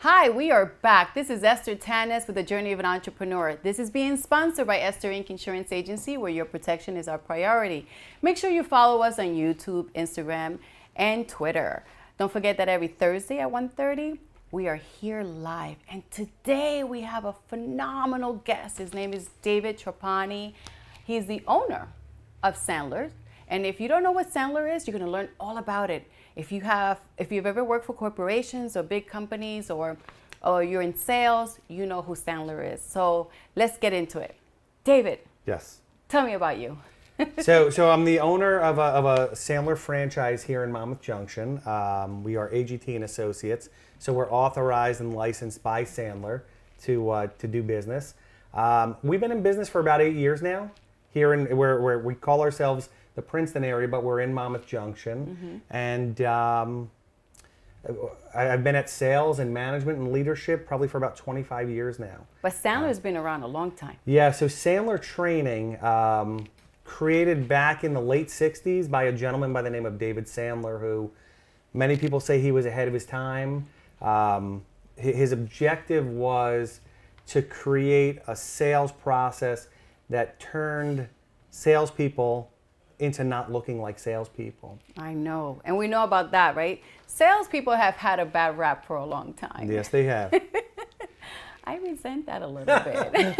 Hi, we are back. This is Esther Tanis with The Journey of an Entrepreneur. This is being sponsored by Esther Inc. Insurance Agency, where your protection is our priority. Make sure you follow us on YouTube, Instagram, and Twitter. Don't forget that every Thursday at 1:30, we are here live. And today we have a phenomenal guest. His name is David Trapani. He's the owner of Sandler. And if you don't know what Sandler is, you're going to learn all about it. If you've ever worked for corporations or big companies or you're in sales, you know who Sandler is. So let's get into it. David. Yes. Tell me about you. So I'm the owner of a Sandler franchise here in Monmouth Junction. We are AGT and Associates, so we're authorized and licensed by Sandler to do business. We've been in business for about 8 years now. Here in where we call ourselves the Princeton area, but we're in Monmouth Junction. Mm-hmm. And I've been at sales and management and leadership probably for about 25 years now. But Sandler's been around a long time. Yeah, so Sandler Training, created back in the late 60s by a gentleman by the name of David Sandler, who many people say he was ahead of his time. His objective was to create a sales process that turned salespeople into not looking like salespeople. I know. And we know about that, right? Salespeople have had a bad rap for a long time. Yes, they have. I resent that a little bit.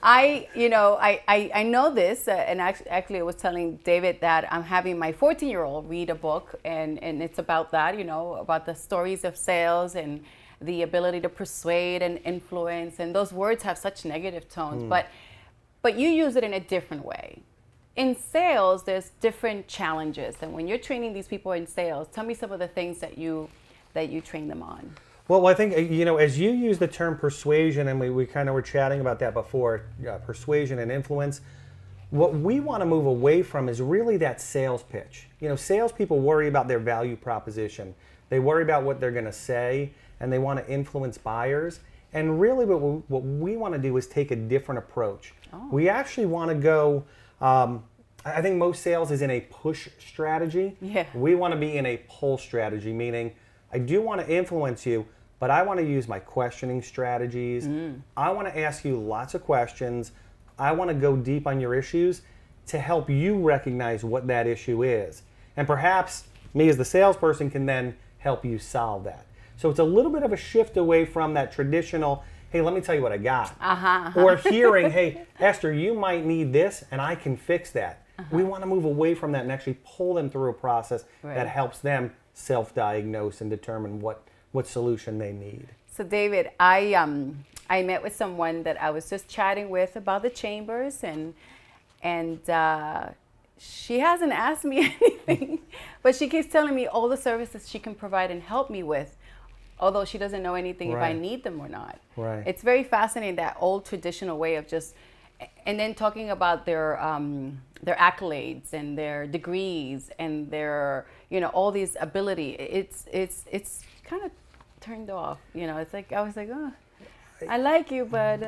I know this, and actually I was telling David that I'm having my 14-year-old read a book, and it's about that, about the stories of sales and the ability to persuade and influence, and those words have such negative tones, but you use it in a different way. In sales, there's different challenges, and when you're training these people in sales, tell me some of the things that you train them on. Well, I think, as you use the term persuasion, and we kind of were chatting about that before, persuasion and influence, what we want to move away from is really that sales pitch. Salespeople worry about their value proposition. They worry about what they're going to say, and they want to influence buyers. And really what we want to do is take a different approach. Oh. We actually want to go, I think most sales is in a push strategy. Yeah. We want to be in a pull strategy, meaning I do want to influence you, but I want to use my questioning strategies. I want to ask you lots of questions. I want to go deep on your issues to help you recognize what that issue is. And perhaps me as the salesperson can then help you solve that. So it's a little bit of a shift away from that traditional, hey, let me tell you what I got. Or hearing, hey, Esther, you might need this and I can fix that. We want to move away from that and actually pull them through a process that helps them self-diagnose and determine what solution they need. So David, I met with someone that I was just chatting with about the chambers, and she hasn't asked me anything, but she keeps telling me all the services she can provide and help me with, although she doesn't know anything if I need them or not. Right. It's very fascinating, that old traditional way of just, and then talking about their accolades and their degrees and their, all these ability. It's kind of turned off. It's like, I was like, oh, I like you, but.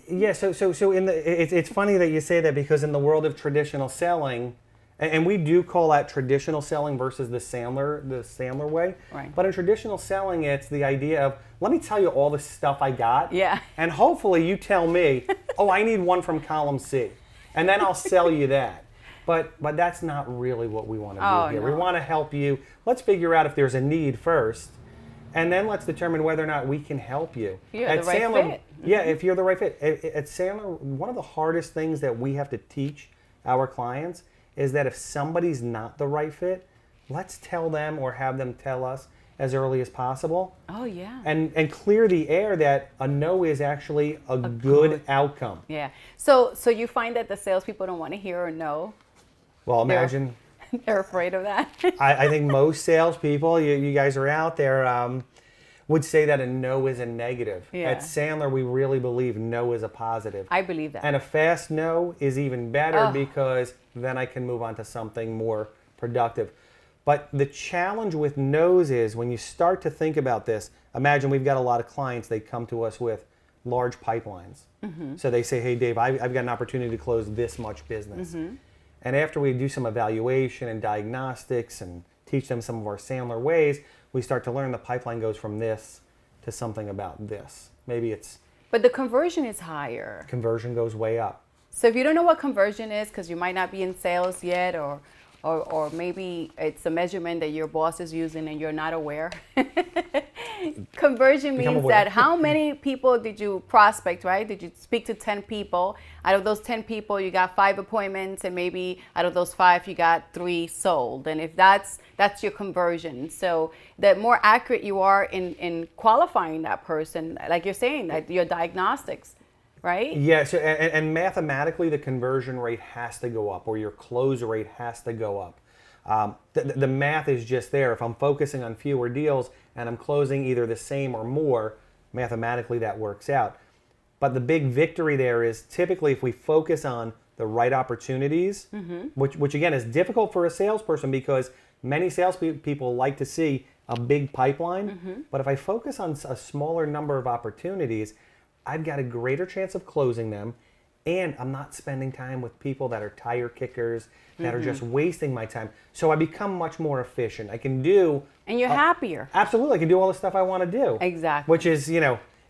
Yeah. So it's funny that you say that, because in the world of traditional selling, and we do call that traditional selling versus the Sandler way. Right. But in traditional selling, it's the idea of, let me tell you all the stuff I got. Yeah. And hopefully you tell me, oh, I need one from column C. And then I'll sell you that. But that's not really what we want to do here. No. We want to help you. Let's figure out if there's a need first. And then let's determine whether or not we can help you. You're the right fit. Yeah, if you're the right fit. At Sandler, one of the hardest things that we have to teach our clients is that if somebody's not the right fit, let's tell them or have them tell us as early as possible. Oh, yeah. And clear the air that a no is actually a good outcome. Yeah. So you find that the salespeople don't want to hear a no? Well, imagine. They're afraid of that. I think most salespeople, you guys are out there, would say that a no is a negative. Yeah. At Sandler, we really believe no is a positive. I believe that. And a fast no is even better, because then I can move on to something more productive. But the challenge with no's is, when you start to think about this, imagine we've got a lot of clients, they come to us with large pipelines. So they say, hey, Dave, I've got an opportunity to close this much business. And after we do some evaluation and diagnostics and teach them some of our Sandler ways, we start to learn the pipeline goes from this to something about this. Maybe it's But the conversion is higher. conversion goes way up. So if you don't know what conversion is, because you might not be in sales yet, or maybe it's a measurement that your boss is using and you're not aware. Conversion Become means aware. that how many people did you prospect, right? Did you speak to 10 people? Out of those 10 people, you got 5 appointments, and maybe out of those 5, you got 3 sold. And if that's your conversion. So the more accurate you are in qualifying that person, like you're saying, that your diagnostics, right? Yeah, so, and mathematically, the conversion rate has to go up, or your close rate has to go up. The math is just there. If I'm focusing on fewer deals and I'm closing either the same or more, mathematically that works out. But the big victory there is typically if we focus on the right opportunities, which again is difficult for a salesperson because many salespeople like to see a big pipeline. But if I focus on a smaller number of opportunities, I've got a greater chance of closing them, and I'm not spending time with people that are tire kickers, that are just wasting my time. So I become much more efficient. I can do... And you're happier. Absolutely. I can do all the stuff I want to do. Exactly. Which is,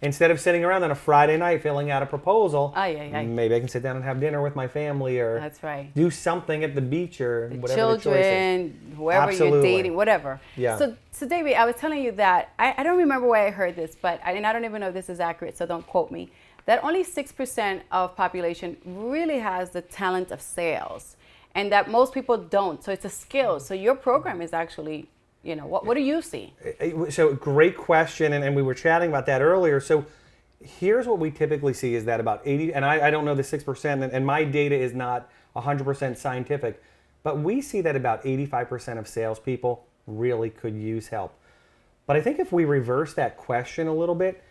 instead of sitting around on a Friday night filling out a proposal, Ay, ay, ay. maybe I can sit down and have dinner with my family, or That's right. do something at the beach, or whatever the choice is. Children, whoever you're Absolutely. dating, whatever. Yeah. So David, I was telling you that, I don't remember where I heard this, and I don't even know if this is accurate, so don't quote me, that only 6% of population really has the talent of sales, and that most people don't. So it's a skill. So your program is actually, what do you see? So great question, and we were chatting about that earlier. So here's what we typically see is that about 80, and I don't know the 6%, and my data is not 100% scientific, but we see that about 85% of salespeople really could use help. But I think if we reverse that question a little bit,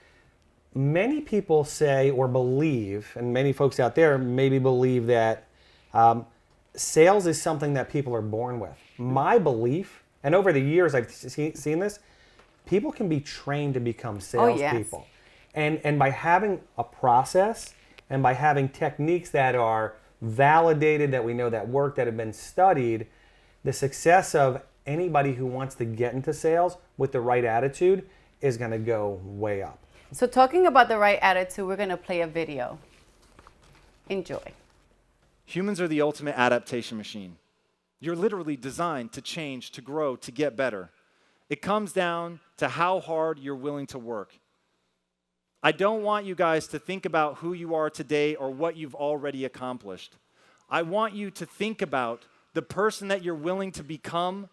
many people say or believe, and many folks out there maybe believe that sales is something that people are born with. My belief, and over the years I've seen this, people can be trained to become salespeople. And by having a process and by having techniques that are validated, that we know that work, that have been studied, the success of anybody who wants to get into sales with the right attitude is going to go way up. So talking about the right attitude, we're going to play a video. Enjoy. Humans are the ultimate adaptation machine. You're literally designed to change, to grow, to get better. It comes down to how hard you're willing to work. I don't want you guys to think about who you are today or what you've already accomplished. I want you to think about the person that you're willing to become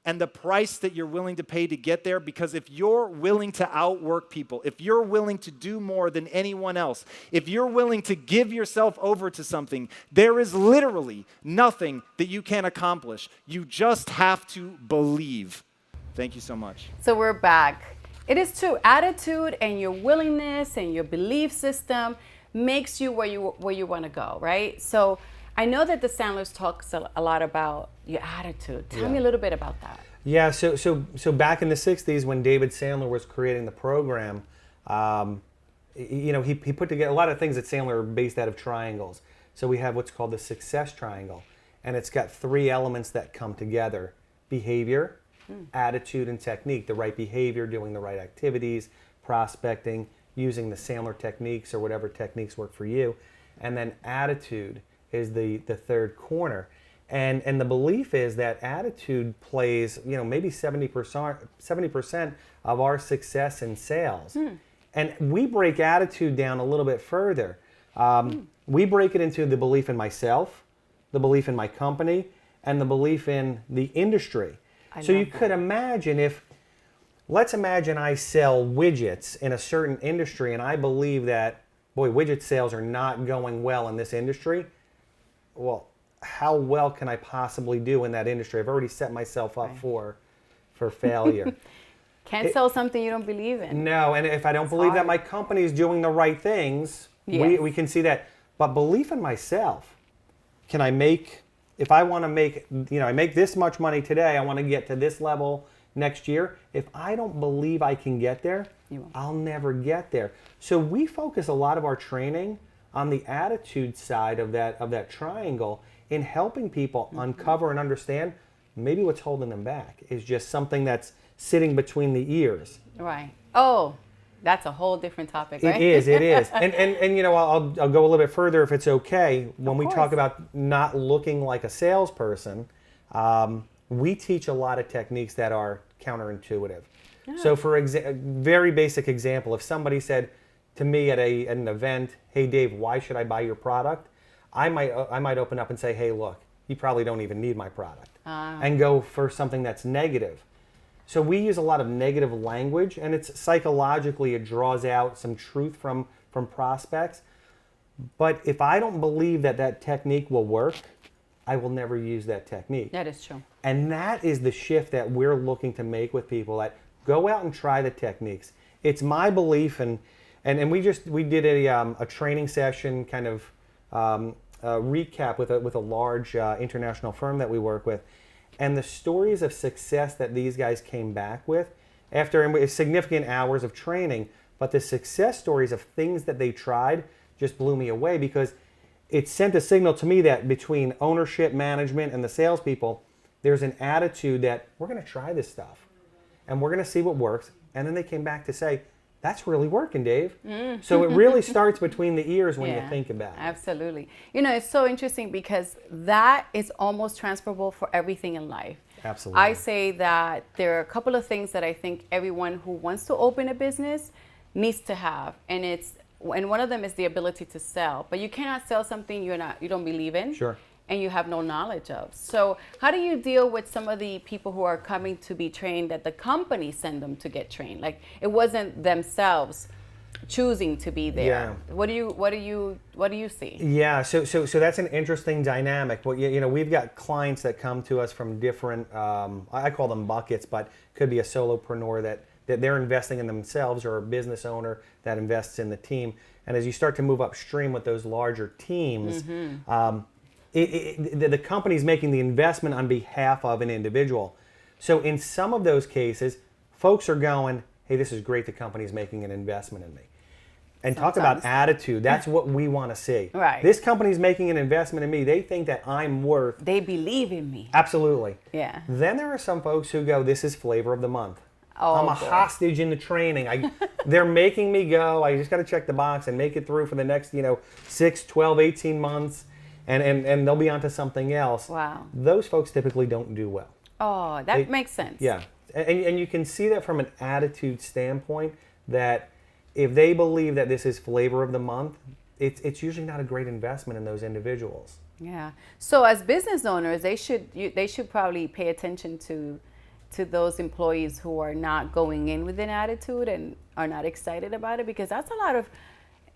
and the price that you're willing to pay to get there, because if you're willing to outwork people, if you're willing to do more than anyone else, if you're willing to give yourself over to something, there is literally nothing that you can't accomplish. You just have to believe. Thank you so much. So we're back. It is true. Attitude and your willingness and your belief system makes you where you want to go, right? So I know that the Sandlers talks a lot about your attitude. Tell me a little bit about that. Yeah, so back in the 60s when David Sandler was creating the program, he put together a lot of things at Sandler are based out of triangles. So we have what's called the success triangle, and it's got 3 elements that come together: behavior, attitude, and technique. The right behavior, doing the right activities, prospecting, using the Sandler techniques or whatever techniques work for you, and then attitude is the third corner. And the belief is that attitude plays, maybe 70% of our success in sales. And we break attitude down a little bit further. We break it into the belief in myself, the belief in my company, and the belief in the industry. So you could imagine let's imagine I sell widgets in a certain industry, and I believe that, widget sales are not going well in this industry. Well, how well can I possibly do in that industry? I've already set myself up for failure. Can't sell something you don't believe in. No, and if I don't believe that my company is doing the right things, we can see that. But belief in myself, can I make, if I want to make, I make this much money today, I want to get to this level next year. If I don't believe I can get there, I'll never get there. So we focus a lot of our training on the attitude side of that triangle in helping people uncover and understand maybe what's holding them back is just something that's sitting between the ears. Right. Oh, That's a whole different topic, right? It is. And you know, I'll go a little bit further if it's okay. When we talk about not looking like a salesperson, we teach a lot of techniques that are counterintuitive. So for very basic example, if somebody said to me at an event, "Hey Dave, why should I buy your product?" I might open up and say, "Hey, look, you probably don't even need my product," and go for something that's negative. So we use a lot of negative language, and it's psychologically, it draws out some truth from prospects. But if I don't believe that technique will work, I will never use that technique. That is true. And that is the shift that we're looking to make with people, that go out and try the techniques. It's my belief, and we did a training session, kind of recap with a large international firm that we work with. And the stories of success that these guys came back with after significant hours of training, but the success stories of things that they tried just blew me away, because it sent a signal to me that between ownership, management, and the salespeople, there's an attitude that we're going to try this stuff and we're going to see what works. And then they came back to say, "That's really working, Dave." So it really starts between the ears when you think about it. Absolutely. You know, it's so interesting because that is almost transferable for everything in life. Absolutely. I say that there are a couple of things that I think everyone who wants to open a business needs to have, and one of them is the ability to sell. But you cannot sell something you don't believe in. Sure. And you have no knowledge of. So how do you deal with some of the people who are coming to be trained that the company send them to get trained? Like, it wasn't themselves choosing to be there. Yeah. What do you see? Yeah, so that's an interesting dynamic. Well, you know, we've got clients that come to us from different, I call them buckets, but could be a solopreneur that they're investing in themselves, or a business owner that invests in the team. And as you start to move upstream with those larger teams, the company's making the investment on behalf of an individual. So in some of those cases, folks are going, "Hey, this is great, the company's making an investment in me." And talk about attitude. That's what we want to see. Right. This company's making an investment in me. They think that I'm worth. They believe in me. Absolutely. Yeah. Then there are some folks who go, "This is flavor of the month. Oh, I'm a hostage in the training. They're making me go. I just got to check the box and make it through for the next, 6, 12, 18 months. And they'll be onto something else." Wow. Those folks typically don't do well. Oh, that makes sense. Yeah. And you can see that from an attitude standpoint, that if they believe that this is flavor of the month, it's usually not a great investment in those individuals. Yeah. So as business owners, they should probably pay attention to those employees who are not going in with an attitude and are not excited about it, because that's a lot of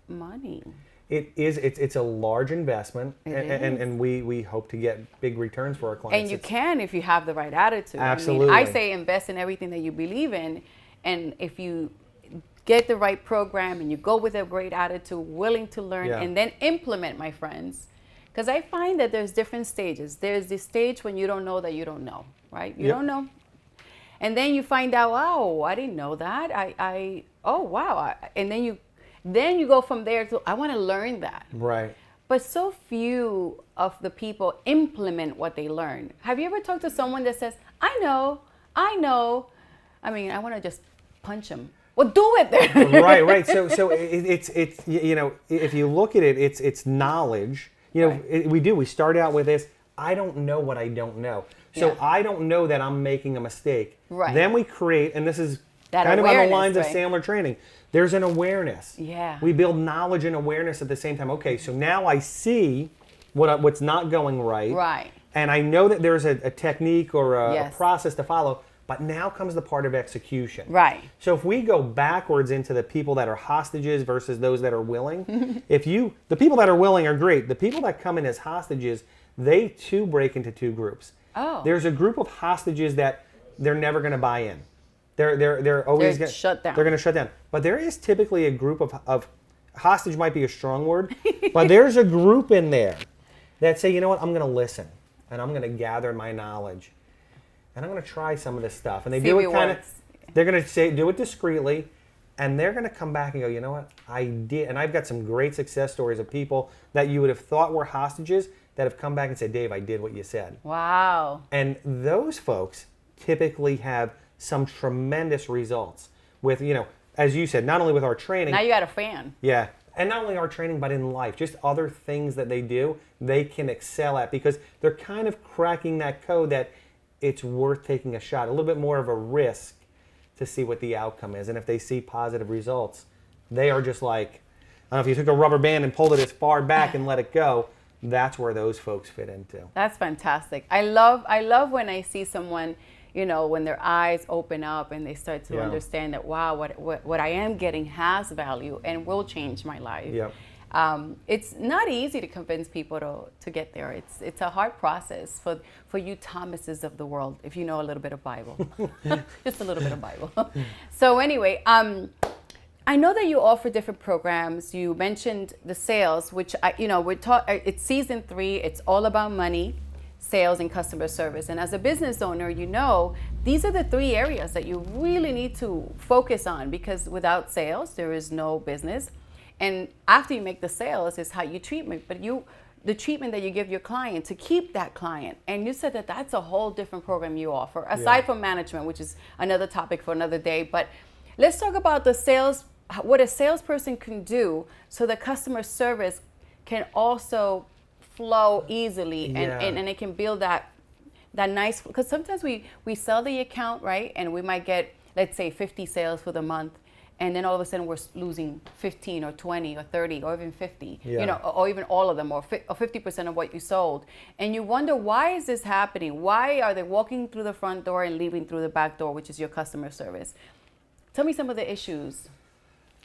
money. It is. It's a large investment, and we hope to get big returns for our clients. And you can if you have the right attitude. Absolutely. I say invest in everything that you believe in, and if you get the right program and you go with a great attitude, willing to learn, and then implement, my friends. Because I find that there's different stages. There's the stage when you don't know that you don't know, right? You don't know. And then you find out, "Oh, I didn't know that. Oh, wow." And then you go from there to, "I want to learn that." Right. But so few of the people implement what they learn. Have you ever talked to someone that says, I know. I mean, I want to just punch them. Well, do it then. Right. So it's if you look at it, it's knowledge. We start out with this, "I don't know what I don't know." So I don't know that I'm making a mistake. Right. Then we create, and this is that kind of on the lines of right? Sandler Training. There's an awareness. Yeah. We build knowledge and awareness at the same time. Okay, so now I see what's not going right. Right. And I know that there's a technique or a process to follow, but now comes the part of execution. Right. So if we go backwards into the people that are hostages versus those that are willing, the people that are willing are great. The people that come in as hostages, they too break into two groups. Oh. There's a group of hostages that they're never going to buy in. They're always going to shut down. They're going to shut down. But there is typically a group of hostage might be a strong word, but there's a group in there that say, "You know what? I'm going to listen, and I'm going to gather my knowledge, and I'm going to try some of this stuff." And they do it kind of. They're going to do it discreetly, and they're going to come back and go, "You know what? I did." And I've got some great success stories of people that you would have thought were hostages that have come back and said, "Dave, I did what you said." Wow. And those folks typically have some tremendous results with, as you said, not only with our training. Now you got a fan. Yeah. And not only our training, but in life, just other things that they do, they can excel at because they're kind of cracking that code that it's worth taking a shot, a little bit more of a risk to see what the outcome is. And if they see positive results, they are just like, I don't know, if you took a rubber band and pulled it as far back and let it go, that's where those folks fit into. That's fantastic. I love when I see someone, you know, when their eyes open up and they start to understand that, wow, what I am getting has value and will change my life. Yep. It's not easy to convince people to get there. It's a hard process for you Thomases of the world, if you know a little bit of Bible. Just a little bit of Bible. So anyway, I know that you offer different programs. You mentioned the sales, which it's season 3. It's all about money, sales, and customer service. And as a business owner, you know these are the 3 areas that you really need to focus on, because without sales, there is no business. And after you make the sales is how you treat me, but the treatment that you give your client to keep that client. And you said that that's a whole different program you offer, aside from management, which is another topic for another day. But let's talk about the sales, what a salesperson can do so the customer service can also flow easily and it can build that nice, because sometimes we sell the account, right? And we might get, let's say, 50 sales for the month. And then all of a sudden we're losing 15 or 20 or 30 or even 50, you know, or even all of them, or 50% of what you sold. And you wonder, why is this happening? Why are they walking through the front door and leaving through the back door, which is your customer service? Tell me some of the issues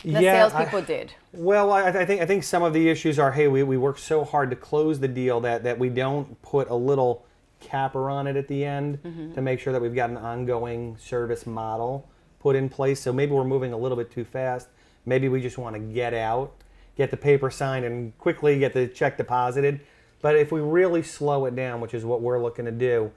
that salespeople did. Well, I think some of the issues are, hey, we work so hard to close the deal that we don't put a little capper on it at the end to make sure that we've got an ongoing service model put in place. So maybe we're moving a little bit too fast. Maybe we just want to get out, get the paper signed, and quickly get the check deposited. But if we really slow it down, which is what we're looking to do,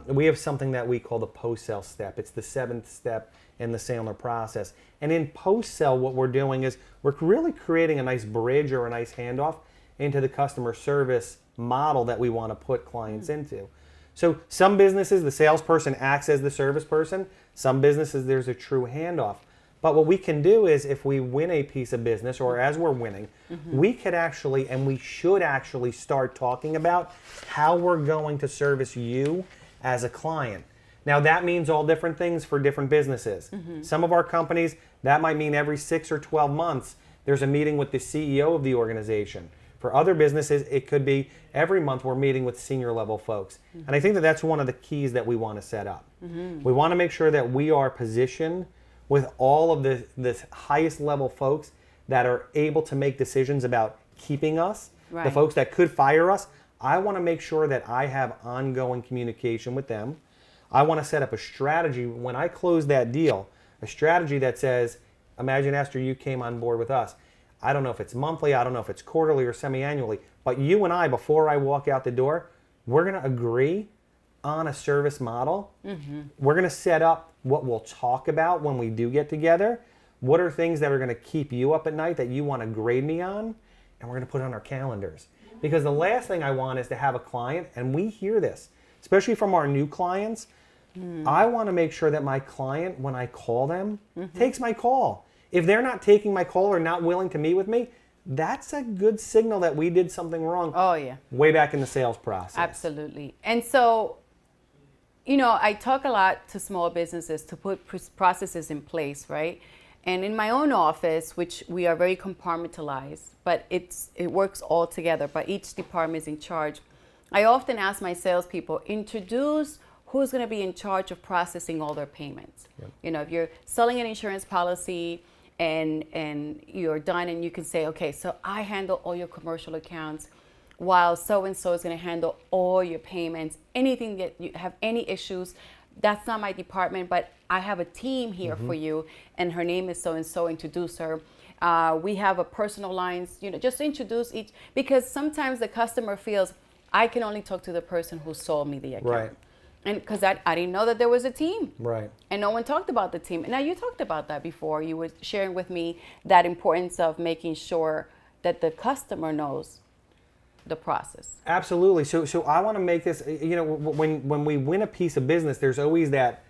we have something that we call the post-sale step. It's the 7th step in the Sandler process. And in post-sale, what we're doing is we're really creating a nice bridge or a nice handoff into the customer service model that we want to put clients into. So some businesses, the salesperson acts as the service person. Some businesses, there's a true handoff. But what we can do is, if we win a piece of business, or as we're winning, we could actually, and we should actually, start talking about how we're going to service you as a client. Now, that means all different things for different businesses. Some of our companies, that might mean every 6 or 12 months, there's a meeting with the CEO of the organization. For other businesses, it could be every month we're meeting with senior level folks. And I think that that's one of the keys that we want to set up. We want to make sure that we are positioned with all of the highest level folks that are able to make decisions about keeping us, the folks that could fire us. I want to make sure that I have ongoing communication with them. I want to set up a strategy when I close that deal, a strategy that says, imagine, Esther, you came on board with us. I don't know if it's monthly, I don't know if it's quarterly or semi-annually, but you and I, before I walk out the door, we're going to agree on a service model. We're going to set up what we'll talk about when we do get together. What are things that are going to keep you up at night that you want to grade me on? And we're going to put it on our calendars. Because the last thing I want is to have a client, and we hear this, especially from our new clients, I want to make sure that my client, when I call them, takes my call. If they're not taking my call or not willing to meet with me, that's a good signal that we did something wrong. Oh, yeah. Way back in the sales process. Absolutely. And so, you know, I talk a lot to small businesses to put processes in place, right? And in my own office, which we are very compartmentalized, but it works all together, but each department is in charge. I often ask my salespeople, introduce who's going to be in charge of processing all their payments. You know, if you're selling an insurance policy, and you're done, and you can say, okay, so I handle all your commercial accounts, while so-and-so is going to handle all your payments. Anything that you have any issues, that's not my department, but I have a team here for you, and her name is so-and-so, introduce her. We have a personal lines, you know, just introduce each, because sometimes the customer feels, I can only talk to the person who sold me the account. Right. And because I didn't know that there was a team. Right. And no one talked about the team. Now, you talked about that before. You were sharing with me that importance of making sure that the customer knows the process. Absolutely. So I want to make this, you know, when we win a piece of business, there's always that,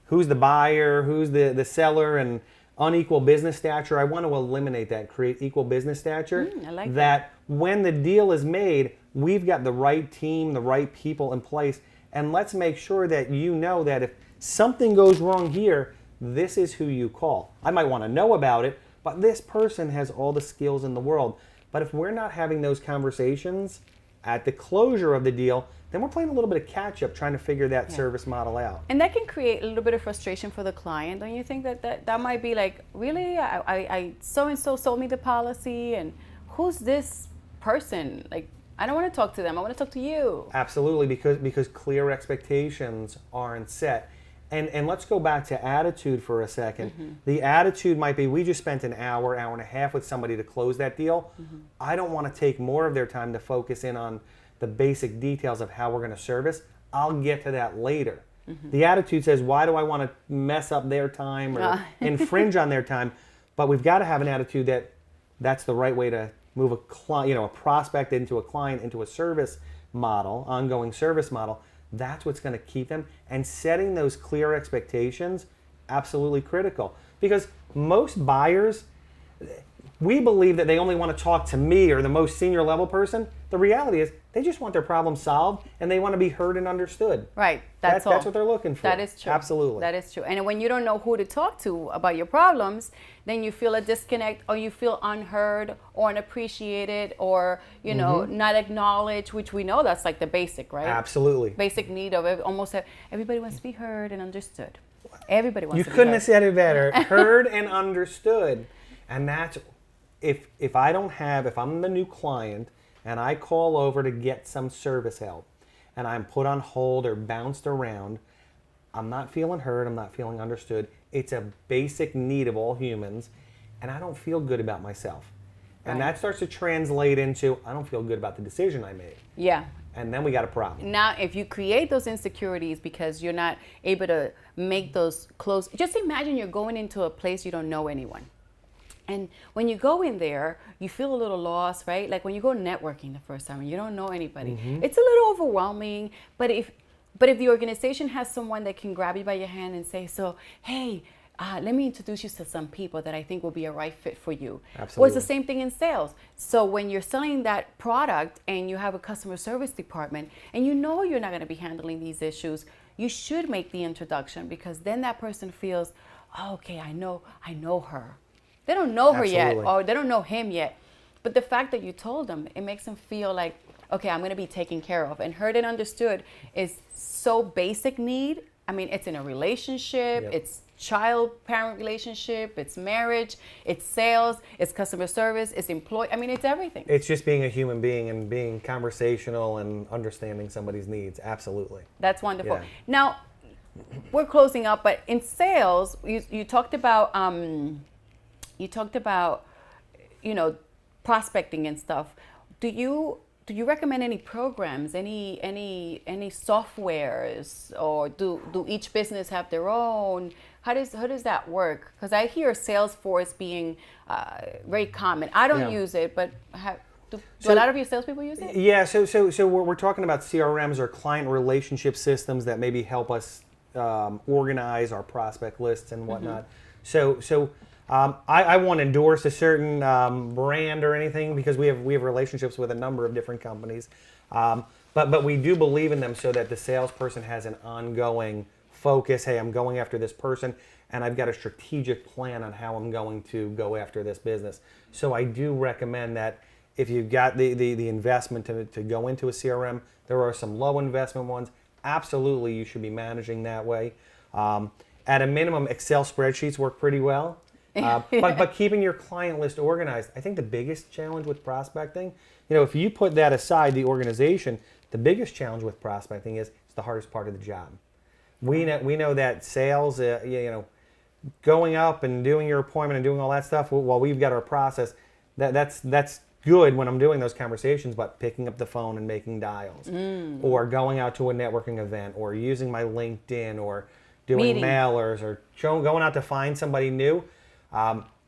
who's the buyer, who's the seller, and unequal business stature. I want to eliminate that, create equal business stature. I like that. When the deal is made, we've got the right team, the right people in place, and let's make sure that you know that if something goes wrong here, this is who you call. I might want to know about it, but this person has all the skills in the world. But if we're not having those conversations at the closure of the deal, then we're playing a little bit of catch up trying to figure that service model out. And that can create a little bit of frustration for the client. Don't you think that might be like, really? I so-and-so sold me the policy, and who's this person? Like, I don't want to talk to them. I want to talk to you. Absolutely, because clear expectations aren't set. And let's go back to attitude for a second. The attitude might be, we just spent an hour and a half with somebody to close that deal. I don't want to take more of their time to focus in on the basic details of how we're going to service. I'll get to that later. The attitude says, why do I want to mess up their time or infringe on their time? But we've got to have an attitude that that's the right way to move a prospect into a client, into a service model, ongoing service model. That's what's going to keep them. And setting those clear expectations, absolutely critical. Because most buyers, we believe that they only want to talk to me or the most senior level person. The reality is they just want their problem solved and they want to be heard and understood. Right. That's all. That's what they're looking for. That is true. Absolutely. That is true. And when you don't know who to talk to about your problems, then you feel a disconnect, or you feel unheard or unappreciated, or not acknowledged, which we know that's like the basic, right? Absolutely. Basic need of almost everybody wants to be heard and understood. Everybody wants to be heard. You couldn't have said it better. Heard and understood. And that's if I'm the new client and I call over to get some service help and I'm put on hold or bounced around, I'm not feeling heard, I'm not feeling understood. It's a basic need of all humans, and I don't feel good about myself. And that starts to translate into, I don't feel good about the decision I made. Yeah. And then we got a problem. Now, if you create those insecurities because you're not able to make those close, just imagine you're going into a place you don't know anyone. And when you go in there, you feel a little lost, right? Like when you go networking the first time and you don't know anybody, it's a little overwhelming. But if the organization has someone that can grab you by your hand and say, so, hey, let me introduce you to some people that I think will be a right fit for you. Absolutely. Well, it's the same thing in sales. So when you're selling that product and you have a customer service department and you know you're not going to be handling these issues, you should make the introduction, because then that person feels, oh, okay, I know her. They don't know her yet, or they don't know him yet. But the fact that you told them, it makes them feel like, okay, I'm going to be taken care of. And heard and understood is so basic need. I mean, it's in a relationship, it's child-parent relationship, it's marriage, it's sales, it's customer service, it's employee. I mean, it's everything. It's just being a human being and being conversational and understanding somebody's needs. Absolutely. That's wonderful. Yeah. Now, we're closing up, but in sales, you talked about prospecting and stuff. Do you recommend any programs, any softwares, or do each business have their own? How does that work? Because I hear Salesforce being very common. I don't use it, but do a lot of your salespeople use it? Yeah. So we're talking about CRMs, or client relationship systems, that maybe help us organize our prospect lists and whatnot. So I won't endorse a certain brand or anything, because we have relationships with a number of different companies, but we do believe in them so that the salesperson has an ongoing focus. Hey, I'm going after this person, and I've got a strategic plan on how I'm going to go after this business. So I do recommend that if you've got the investment to go into a CRM, there are some low investment ones. Absolutely, you should be managing that way. At a minimum, Excel spreadsheets work pretty well. But keeping your client list organized, I think the biggest challenge with prospecting, if you put that aside, the organization, the biggest challenge with prospecting is it's the hardest part of the job. We know that sales, going up and doing your appointment and doing all that stuff, while we've got our process, that's good when I'm doing those conversations, but picking up the phone and making dials, or going out to a networking event, or using my LinkedIn, or doing mailers, or going out to find somebody new,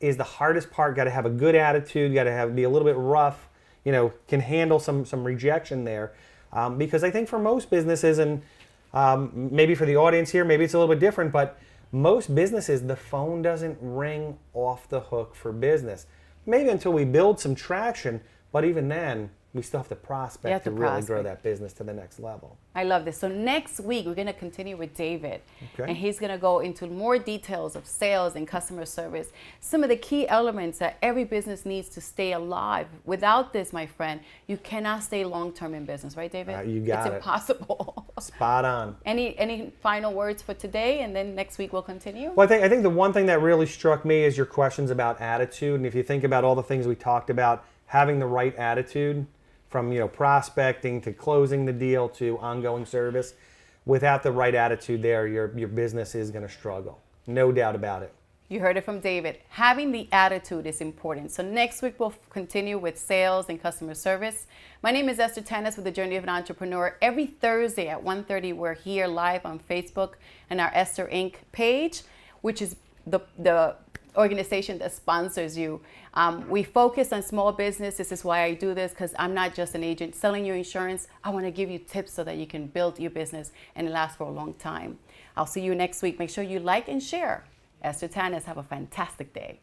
is the hardest part. Got to have a good attitude, got to be a little bit rough, can handle some rejection there. Because I think for most businesses, and maybe for the audience here, maybe it's a little bit different, but Most businesses, the phone doesn't ring off the hook for business. Maybe until we build some traction, but even then, we still have to prospect to really grow that business to the next level. I love this. So next week, we're going to continue with David. Okay. And he's going to go into more details of sales and customer service, some of the key elements that every business needs to stay alive. Without this, my friend, you cannot stay long-term in business, right, David? You got it. It's impossible. Spot on. Any final words for today, and then next week we'll continue? Well, I think the one thing that really struck me is your questions about attitude. And if you think about all the things we talked about, having the right attitude, from prospecting to closing the deal to ongoing service, without the right attitude there, your business is going to struggle. No doubt about it. You heard it from David. Having the attitude is important. So next week we'll continue with sales and customer service. My name is Esther Tanis with The Journey of an Entrepreneur. Every Thursday at 1:30 we're here live on Facebook and our Esther Inc. page, which is the organization that sponsors you. We focus on small business. This is why I do this, because I'm not just an agent selling you insurance. I want to give you tips so that you can build your business and last for a long time. I'll see you next week. Make sure you like and share. Esther Tanis, have a fantastic day.